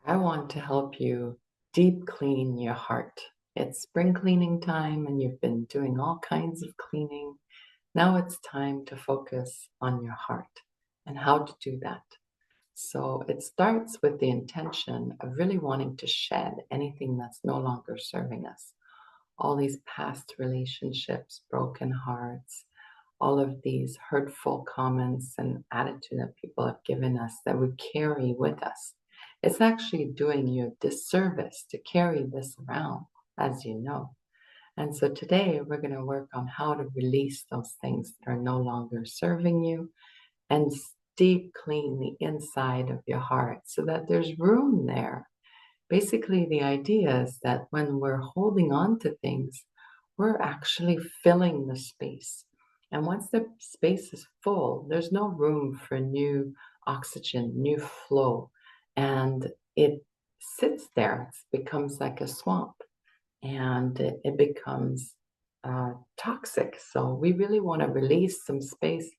I want to help you deep clean your heart. It's spring cleaning time and you've been doing all kinds of cleaning. Now it's time to focus on your heart and how to do that. So it starts with the intention of really wanting to shed anything that's no longer serving us. All these past relationships, broken hearts, all of these hurtful comments and attitude that people have given us that we carry with us. It's actually doing you a disservice to carry this around, as you know. And so today we're going to work on how to release those things that are no longer serving you and deep clean the inside of your heart so that there's room there. Basically, the idea is that when we're holding on to things, we're actually filling the space. And once the space is full, there's no room for new oxygen, new flow. And it sits there, it becomes like a swamp and it becomes toxic. So we really want to release some space,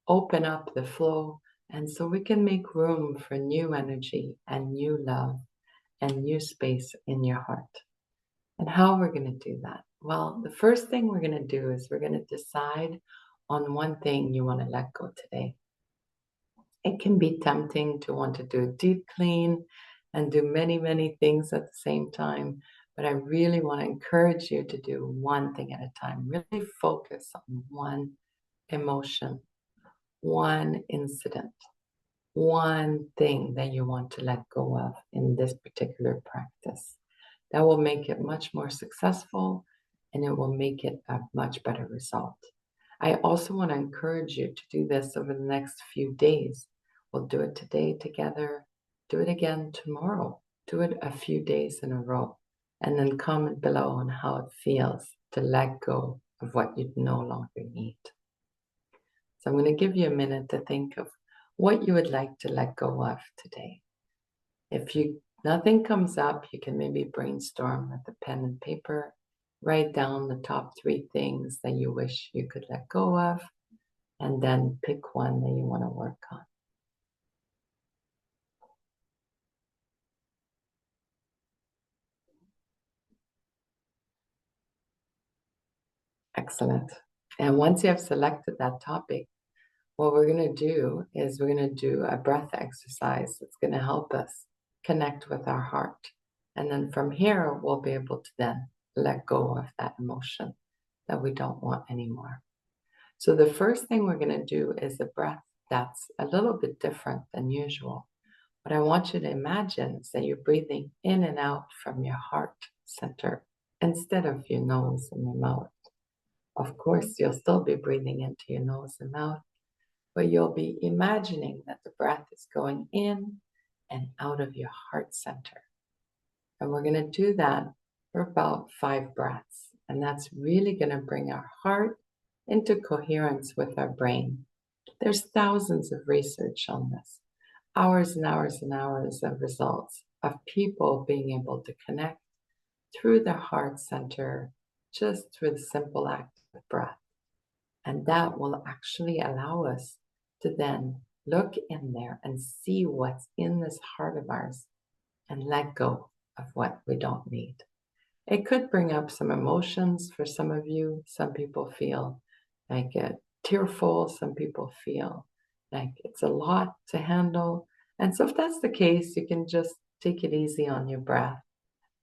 open up the flow, and so we can make room for new energy and new love and new space in your heart. And how we're going to do that? Well, the first thing we're going to do is we're going to decide on one thing you want to let go today. It can be tempting to want to do a deep clean and do many, many things at the same time. But I really want to encourage you to do one thing at a time. Really focus on one emotion, one incident, one thing that you want to let go of in this particular practice. That will make it much more successful and it will make it a much better result. I also want to encourage you to do this over the next few days. We'll do it today together, do it again tomorrow, do it a few days in a row, and then comment below on how it feels to let go of what you no longer need. So I'm going to give you a minute to think of what you would like to let go of today. If nothing comes up, you can maybe brainstorm with a pen and paper, write down the top 3 things that you wish you could let go of, and then pick one that you want to work on. Excellent. And once you have selected that topic, what we're going to do is we're going to do a breath exercise that's going to help us connect with our heart. And then from here, we'll be able to then let go of that emotion that we don't want anymore. So the first thing we're going to do is a breath that's a little bit different than usual. What I want you to imagine is that you're breathing in and out from your heart center instead of your nose and your mouth. Of course, you'll still be breathing into your nose and mouth, but you'll be imagining that the breath is going in and out of your heart center. And we're going to do that for about 5 breaths. And that's really going to bring our heart into coherence with our brain. There's thousands of research on this, hours and hours and hours of results of people being able to connect through their heart center just through the simple act of breath. And that will actually allow us to then look in there and see what's in this heart of ours and let go of what we don't need. It could bring up some emotions for some of you. Some people feel like tearful. Some people feel like it's a lot to handle. And so if that's the case, you can just take it easy on your breath.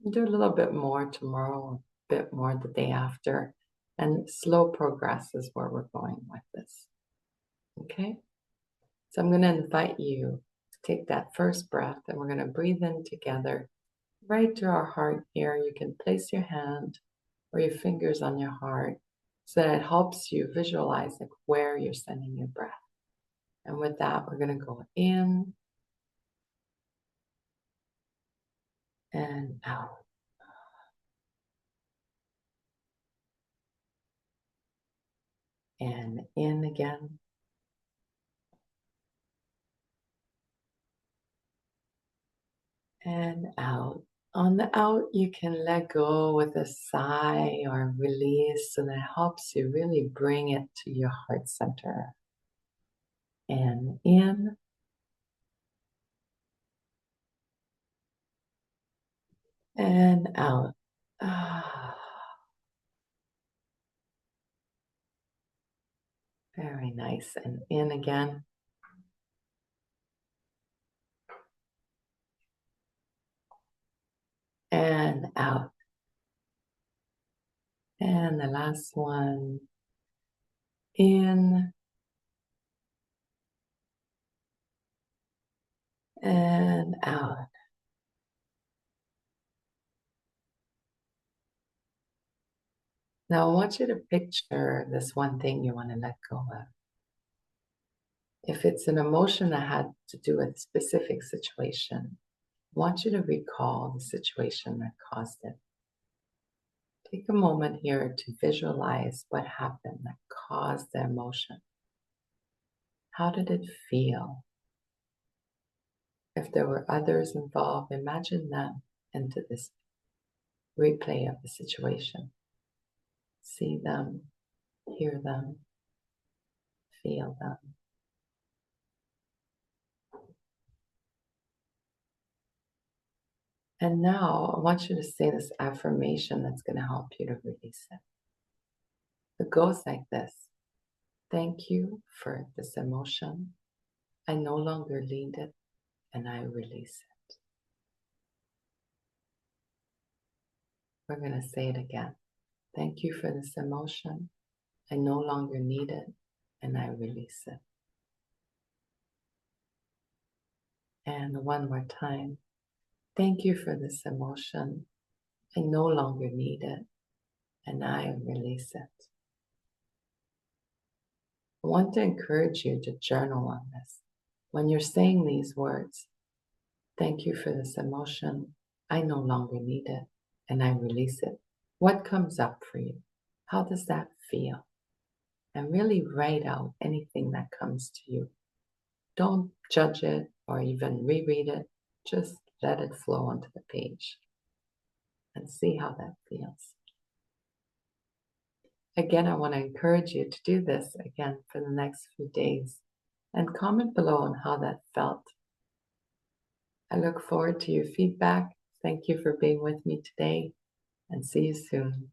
Do a little bit more tomorrow, a bit more the day after. And slow progress is where we're going with this. Okay? So I'm going to invite you to take that first breath and we're going to breathe in together right to our heart here. You can place your hand or your fingers on your heart so that it helps you visualize like where you're sending your breath. And with that, we're going to go in and out. And in again. And out. On the out, you can let go with a sigh or release, so that helps you really bring it to your heart center. And in and out. Ah, very nice. And in again. And out. And the last one, in and out. Now, I want you to picture this one thing you want to let go of. If it's an emotion that had to do with a specific situation, I want you to recall the situation that caused it. Take a moment here to visualize what happened that caused the emotion. How did it feel? If there were others involved, imagine them into this replay of the situation. See them, hear them, feel them. And now I want you to say this affirmation that's going to help you to release it. It goes like this. Thank you for this emotion. I no longer need it and I release it. We're going to say it again. Thank you for this emotion. I no longer need it and I release it. And one more time. Thank you for this emotion. I no longer need it and I release it. I want to encourage you to journal on this. When you're saying these words, thank you for this emotion. I no longer need it and I release it. What comes up for you? How does that feel? And really write out anything that comes to you. Don't judge it or even reread it. Just let it flow onto the page and see how that feels. Again, I want to encourage you to do this again for the next few days and comment below on how that felt. I look forward to your feedback. Thank you for being with me today and see you soon.